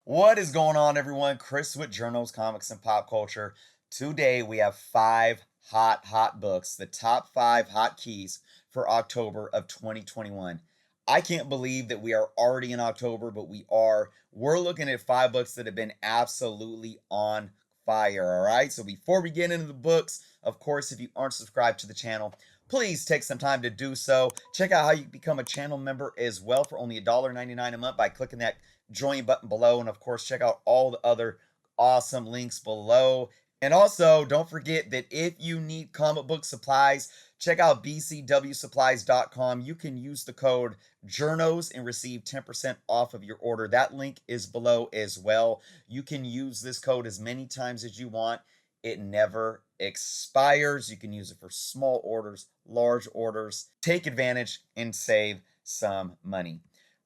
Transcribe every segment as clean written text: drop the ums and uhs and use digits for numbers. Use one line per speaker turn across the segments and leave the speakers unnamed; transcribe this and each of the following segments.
What is going on, everyone? Chris with Journals, Comics, and Pop Culture. Today we have five hot books, the top five hot keys for October of 2021. I can't believe that we are already in October, but we are. We're looking at five books that have been absolutely on fire, all right? So before we get into the books, of course, if you aren't subscribed to the channel, please take some time to do so. Check out how you can become a channel member as well for only $1.99 a month by clicking that join button below. And of course, check out all the other awesome links below. And also, don't forget that if you need comic book supplies, check out bcwsupplies.com. You can use the code JOURNOS and receive 10% off of your order. That link is below as well. You can use this code as many times as you want. It never expires. You can use it for small orders, large orders. Take advantage and save some money.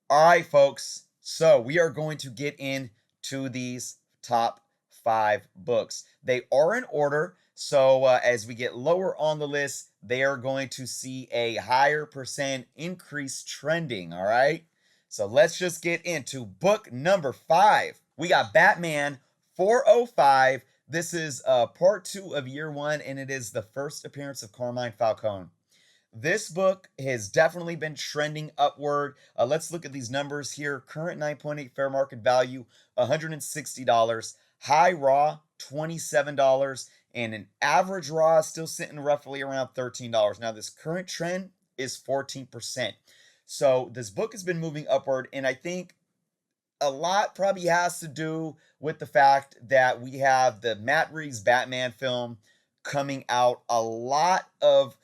All right, folks. So we are going to get into these top five books. They are in order. So as we get lower on the list, they are going to see a higher percent increase trending. All right. So let's just get into book number five. We got Batman 405. This is part two of year one, and it is the first appearance of Carmine Falcone. This book has definitely been trending upward. Let's look at these numbers here. Current 9.8 fair market value, $160. High raw, $27. And an average raw still sitting roughly around $13. Now, this current trend is 14%. So this book has been moving upward, and I think a lot probably has to do with the fact that we have the Matt Reeves Batman film coming out. A lot of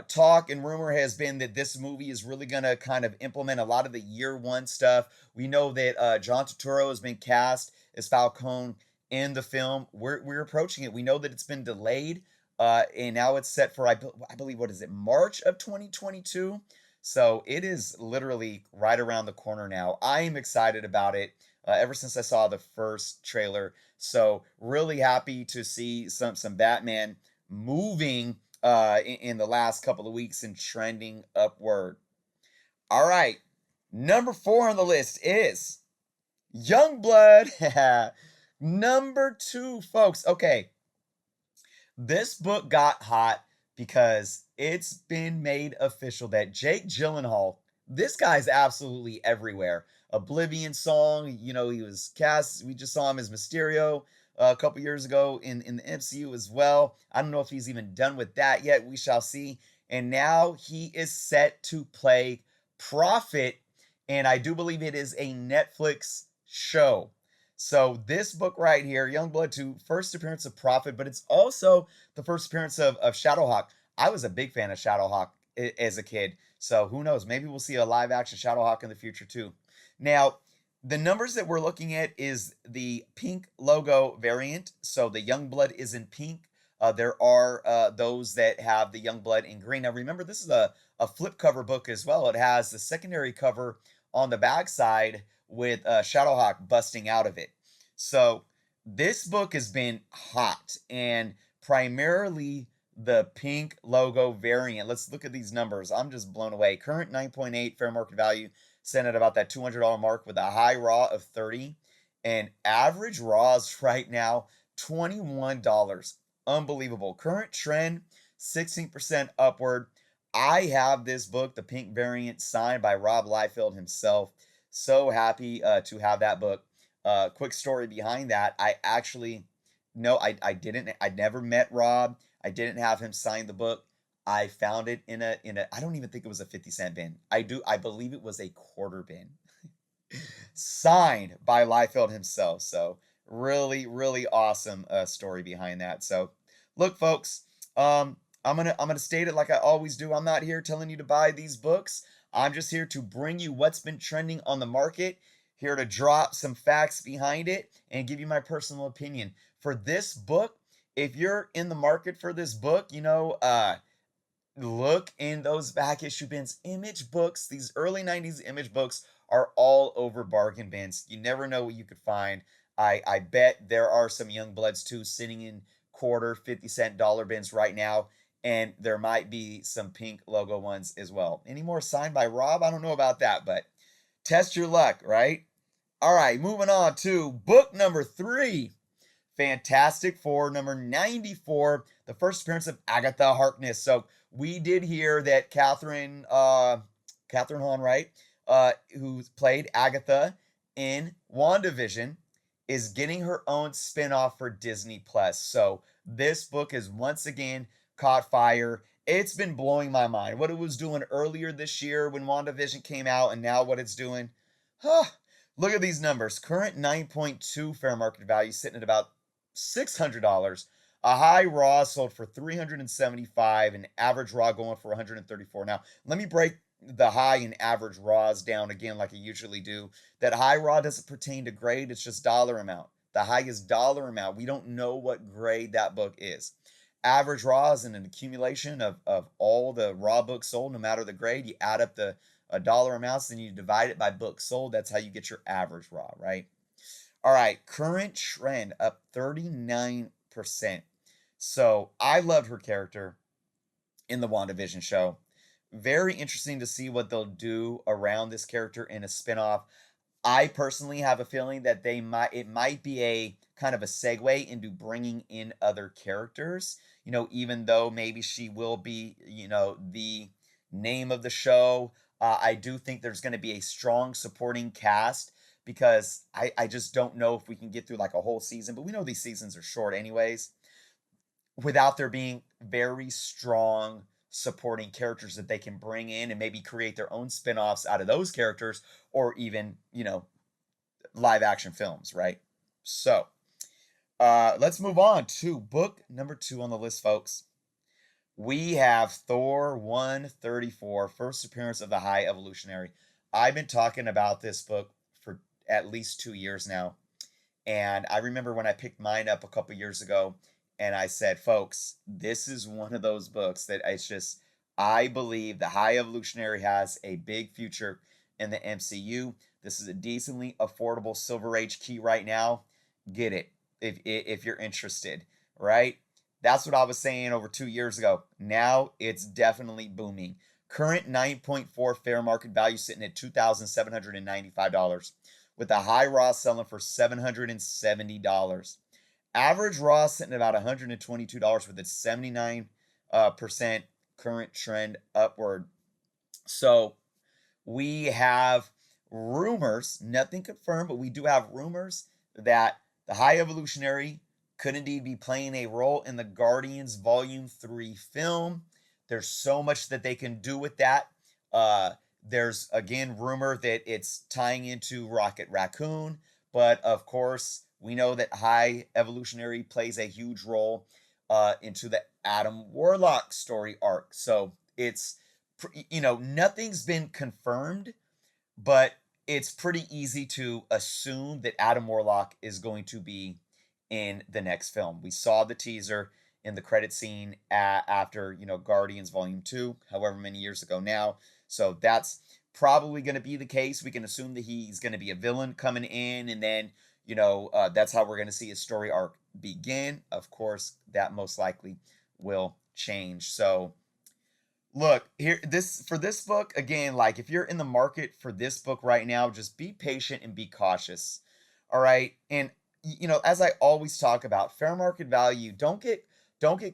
talk and rumor has been that this movie is really going to kind of implement a lot of the year one stuff. We know that John Turturro has been cast as Falcone in the film. We're approaching it. We know that it's been delayed, and now it's set for, I believe, what is it, March of 2022? So it is literally right around the corner now. I am excited about it ever since I saw the first trailer. So really happy to see some Batman moving in the last couple of weeks and trending upward. All right, number four on the list is Youngblood. Number two, folks. Okay, this book got hot because it's been made official that Jake Gyllenhaal, this guy's absolutely everywhere. Oblivion song, he was cast. We just saw him as Mysterio a couple years ago in the MCU as well. I don't know if he's even done with that yet. We shall see. And now he is set to play Prophet, and I do believe it is a Netflix show. So this book right here, Youngblood 2, first appearance of Prophet, but it's also the first appearance of Shadowhawk. I was a big fan of Shadowhawk as a kid. So who knows? Maybe we'll see a live action Shadowhawk in the future too. Now, the numbers that we're looking at is the pink logo variant. So the Youngblood is in pink. There are those that have the Youngblood in green. Now remember, this is a flip cover book as well. It has the secondary cover on the backside with Shadowhawk busting out of it. So this book has been hot, and primarily the pink logo variant. Let's look at these numbers. I'm just blown away. Current 9.8 fair market value, set at about that $200 mark with a high raw of 30, and average raws right now $21. Unbelievable. Current trend 16% upward. I have this book, the pink variant, signed by Rob Liefeld himself. So happy to have that book. Quick story behind that. I actually, no, I didn't. I never met Rob. I didn't have him sign the book. I found it in a I don't even think it was a 50-cent bin. I believe it was a quarter bin. Signed by Liefeld himself. So really awesome story behind that. So look, folks, I'm gonna state it like I always do. I'm not here telling you to buy these books. I'm just here to bring you what's been trending on the market, here to drop some facts behind it and give you my personal opinion. For this book, if you're in the market for this book, look in those back issue bins. Image books, these early 90s image books are all over bargain bins. You never know what you could find. I bet there are some Youngbloods too sitting in quarter, 50-cent dollar bins right now. And there might be some pink logo ones as well. Any more signed by Rob? I don't know about that, but test your luck, right? All right, moving on to book number 3, Fantastic Four number 94, the first appearance of Agatha Harkness. So we did hear that Catherine Hahn, right, who played Agatha in WandaVision, is getting her own spinoff for Disney Plus. So this book is once again caught fire. It's been blowing my mind. What it was doing earlier this year when WandaVision came out, and now what it's doing. Huh. Look at these numbers. Current 9.2 fair market value, sitting at about $600. A high raw sold for 375, and average raw going for 134. Now, let me break the high and average raws down again like I usually do. That high raw doesn't pertain to grade, it's just dollar amount. The high is dollar amount. We don't know what grade that book is. Average raw is an accumulation of all the raw books sold, no matter the grade. You add up the dollar amounts, then you divide it by books sold. That's how you get your average raw, right? All right, current trend up 39%. So I loved her character in the WandaVision show. Very interesting to see what they'll do around this character in a spinoff. I personally have a feeling that it might be a kind of a segue into bringing in other characters. Even though maybe she will be, the name of the show. I do think there's going to be a strong supporting cast because I just don't know if we can get through like a whole season, but we know these seasons are short anyways, without there being very strong supporting characters that they can bring in and maybe create their own spin-offs out of those characters, or even, live action films, right? So, let's move on to book number 2 on the list, folks. We have Thor 134, first appearance of the High Evolutionary. I've been talking about this book for at least 2 years now. And I remember when I picked mine up a couple years ago, and I said, folks, this is one of those books that it's just, I believe the High Evolutionary has a big future in the MCU. This is a decently affordable Silver Age key right now. Get it if you're interested, right? That's what I was saying over 2 years ago. Now it's definitely booming. Current 9.4 fair market value sitting at $2,795, with a high raw selling for $770. Average raw sitting at about $122, with a 79% current trend upward. So we have rumors, nothing confirmed, but we do have rumors that the High Evolutionary could indeed be playing a role in the Guardians Volume 3 film. There's so much that they can do with that. There's, again, rumor that it's tying into Rocket Raccoon, but of course, we know that High Evolutionary plays a huge role into the Adam Warlock story arc. So it's, nothing's been confirmed, but it's pretty easy to assume that Adam Warlock is going to be in the next film. We saw the teaser in the credit scene after, Guardians Volume 2, however many years ago now. So that's probably going to be the case. We can assume that he's going to be a villain coming in, and then, that's how we're going to see his story arc begin. Of course, that most likely will change. So look here, for this book again, like if you're in the market for this book right now, just be patient and be cautious. All right. And as I always talk about, fair market value, don't get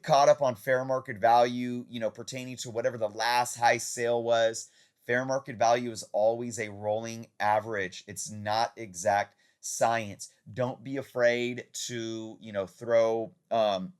caught up on fair market value, pertaining to whatever the last high sale was. Fair market value is always a rolling average. It's not exact science. Don't be afraid to, throw to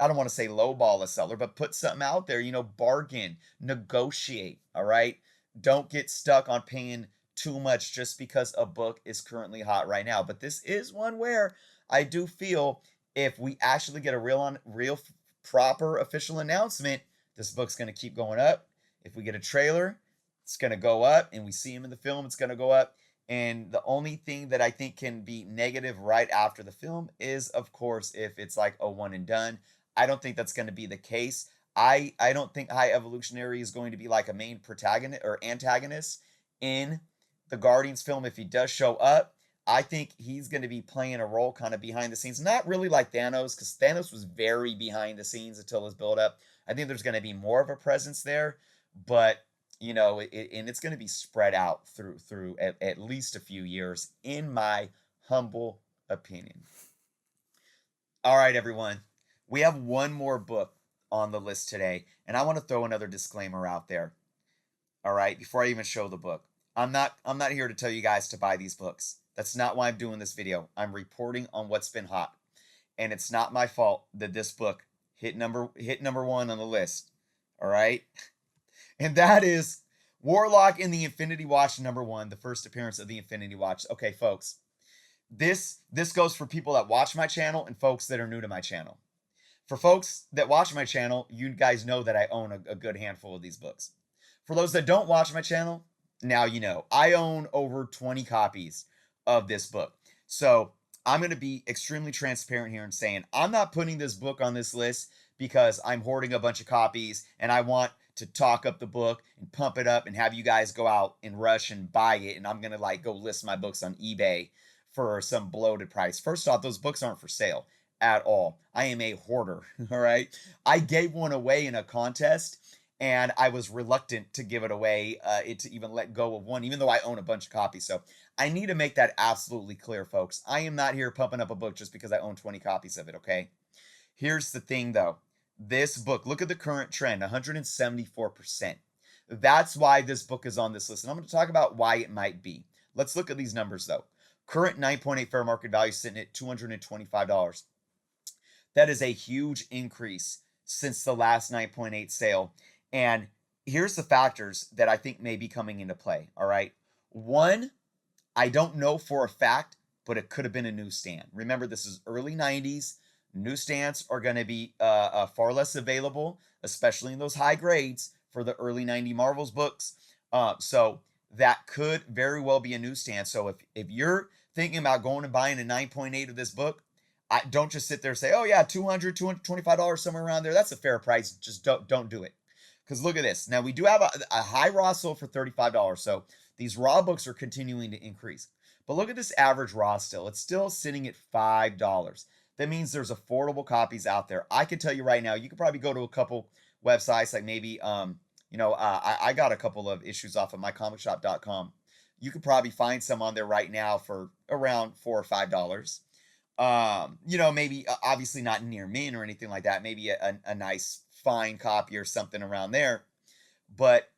I don't want to say lowball a seller, but put something out there, bargain, negotiate, all right? Don't get stuck on paying too much just because a book is currently hot right now. But this is one where I do feel if we actually get a real proper official announcement, this book's going to keep going up. If we get a trailer, it's going to go up, and we see him in the film, it's going to go up. And the only thing that I think can be negative right after the film is, of course, if it's like a one and done. I don't think that's going to be the case. I don't think High Evolutionary is going to be like a main protagonist or antagonist in the Guardians film. If he does show up, I think he's going to be playing a role kind of behind the scenes. Not really like Thanos, because Thanos was very behind the scenes until his build up. I think there's going to be more of a presence there, but and it's going to be spread out through at least a few years, in my humble opinion. All right, everyone. We have one more book on the list today, and I want to throw another disclaimer out there. All right, before I even show the book. I'm not here to tell you guys to buy these books. That's not why I'm doing this video. I'm reporting on what's been hot. And it's not my fault that this book hit number 1 on the list. All right? And that is Warlock in the Infinity Watch #1, the first appearance of the Infinity Watch. Okay, folks. This goes for people that watch my channel and folks that are new to my channel. For folks that watch my channel, you guys know that I own a good handful of these books. For those that don't watch my channel, now you know. I own over 20 copies of this book. So I'm going to be extremely transparent here and saying I'm not putting this book on this list because I'm hoarding a bunch of copies and I want to talk up the book and pump it up and have you guys go out and rush and buy it. And I'm going to go list my books on eBay for some bloated price. First off, those books aren't for sale at all. I am a hoarder. All right. I gave one away in a contest and I was reluctant to give it away, to even let go of one, even though I own a bunch of copies. So I need to make that absolutely clear, folks. I am not here pumping up a book just because I own 20 copies of it, okay? Here's the thing, though. This book, look at the current trend, 174%. That's why this book is on this list. And I'm going to talk about why it might be. Let's look at these numbers, though. Current 9.8 fair market value sitting at $225. That is a huge increase since the last 9.8 sale. And here's the factors that I think may be coming into play, all right? One, I don't know for a fact, but it could have been a newsstand. Remember, this is early 90s. Newsstands are going to be far less available, especially in those high grades for the early 90 Marvels books. So that could very well be a newsstand. So if you're thinking about going and buying a 9.8 of this book, don't just sit there and say, oh yeah, $200, $225, somewhere around there. That's a fair price. Just don't do it. Because look at this. Now, we do have a high raw sold for $35. So these raw books are continuing to increase. But look at this average raw still. It's still sitting at $5. That means there's affordable copies out there. I can tell you right now, you could probably go to a couple websites like maybe, I got a couple of issues off of mycomicshop.com. You could probably find some on there right now for around $4 or $5. Maybe obviously not near mint or anything like that. Maybe a nice fine copy or something around there. But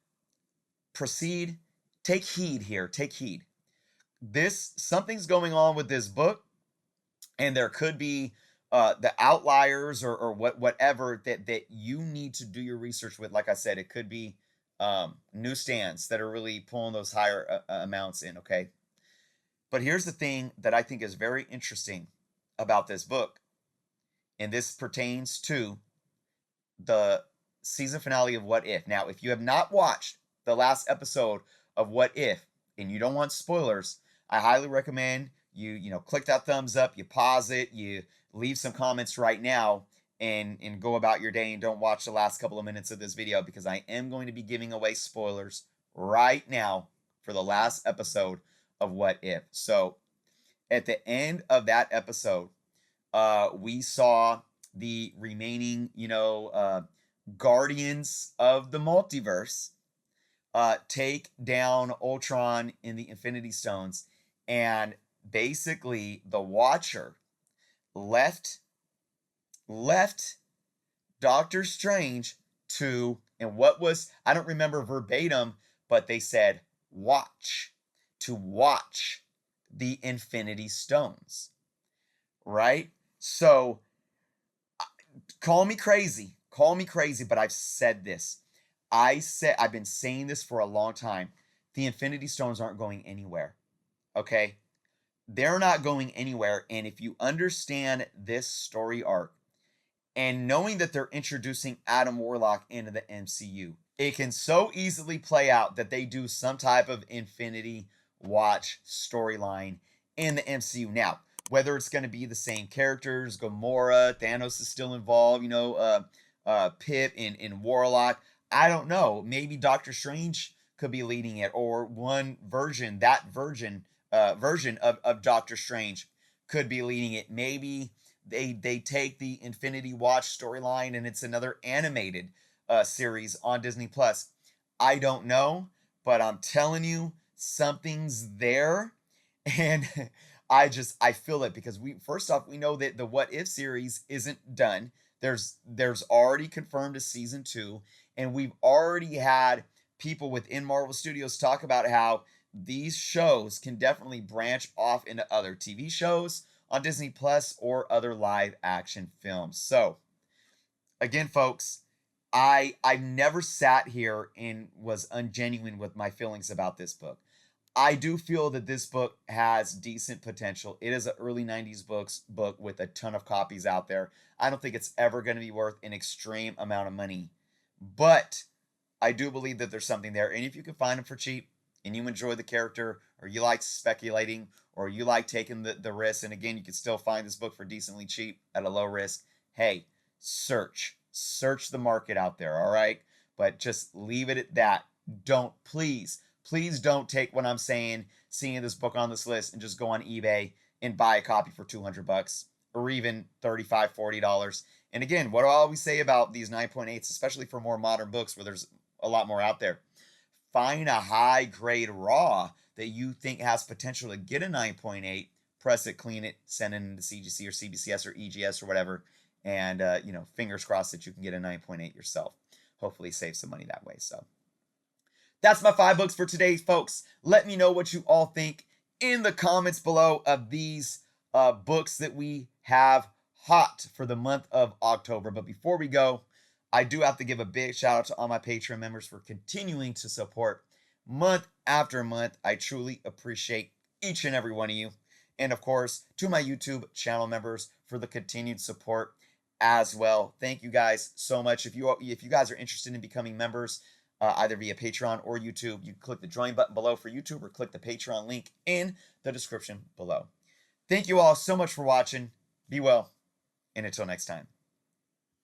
proceed, take heed here, take heed. Something's going on with this book, and there could be the outliers or whatever that you need to do your research with. Like I said, it could be newsstands that are really pulling those higher amounts in, okay? But here's the thing that I think is very interesting about this book, and this pertains to the season finale of What If. Now, if you have not watched the last episode of What If and you don't want spoilers, I highly recommend you click that thumbs up, you pause it, you leave some comments right now, and go about your day and don't watch the last couple of minutes of this video, because I am going to be giving away spoilers right now for the last episode of What If. So at the end of that episode, we saw the remaining, guardians of the multiverse take down Ultron in the Infinity Stones, and basically the Watcher left Doctor Strange to, and what was, I don't remember verbatim, but they said watch the Infinity Stones, right? So call me crazy, but I've said this. I've been saying this for a long time. The Infinity Stones aren't going anywhere. Okay? They're not going anywhere. And if you understand this story arc, and knowing that they're introducing Adam Warlock into the MCU, it can so easily play out that they do some type of Infinity Watch storyline in the MCU. Now, whether it's going to be the same characters, Gamora, Thanos is still involved, Pip in Warlock, I don't know. Maybe Doctor Strange could be leading it, or one version, version of Doctor Strange could be leading it. Maybe they take the Infinity Watch storyline and it's another animated series on Disney Plus. I don't know, but I'm telling you, something's there. And I feel it because we first off, we know that the What If series isn't done. There's already confirmed a season 2, and we've already had people within Marvel Studios talk about how these shows can definitely branch off into other TV shows on Disney Plus or other live action films. So, again, folks, I've never sat here and was ungenuine with my feelings about this book. I do feel that this book has decent potential. It is an early 90s book with a ton of copies out there. I don't think it's ever going to be worth an extreme amount of money. But I do believe that there's something there. And if you can find them for cheap and you enjoy the character, or you like speculating, or you like taking the risk, and again, you can still find this book for decently cheap at a low risk, hey, search the market out there, all right? But just leave it at that. Don't, please don't take what I'm saying, seeing this book on this list, and just go on eBay and buy a copy for $200 or even $35, $40. And again, what do I always say about these 9.8s, especially for more modern books where there's a lot more out there? Find a high grade raw that you think has potential to get a 9.8, press it, clean it, send it into CGC or CBCS or EGS or whatever, and fingers crossed that you can get a 9.8 yourself. Hopefully save some money that way. So that's my 5 books for today, folks. Let me know what you all think in the comments below of these books that we have hot for the month of October. But before we go, I do have to give a big shout out to all my Patreon members for continuing to support month after month. I truly appreciate each and every one of you. And of course, to my YouTube channel members for the continued support as well. Thank you guys so much. If you guys are interested in becoming members, either via Patreon or YouTube, you click the join button below for YouTube or click the Patreon link in the description below. Thank you all so much for watching. Be well, and until next time.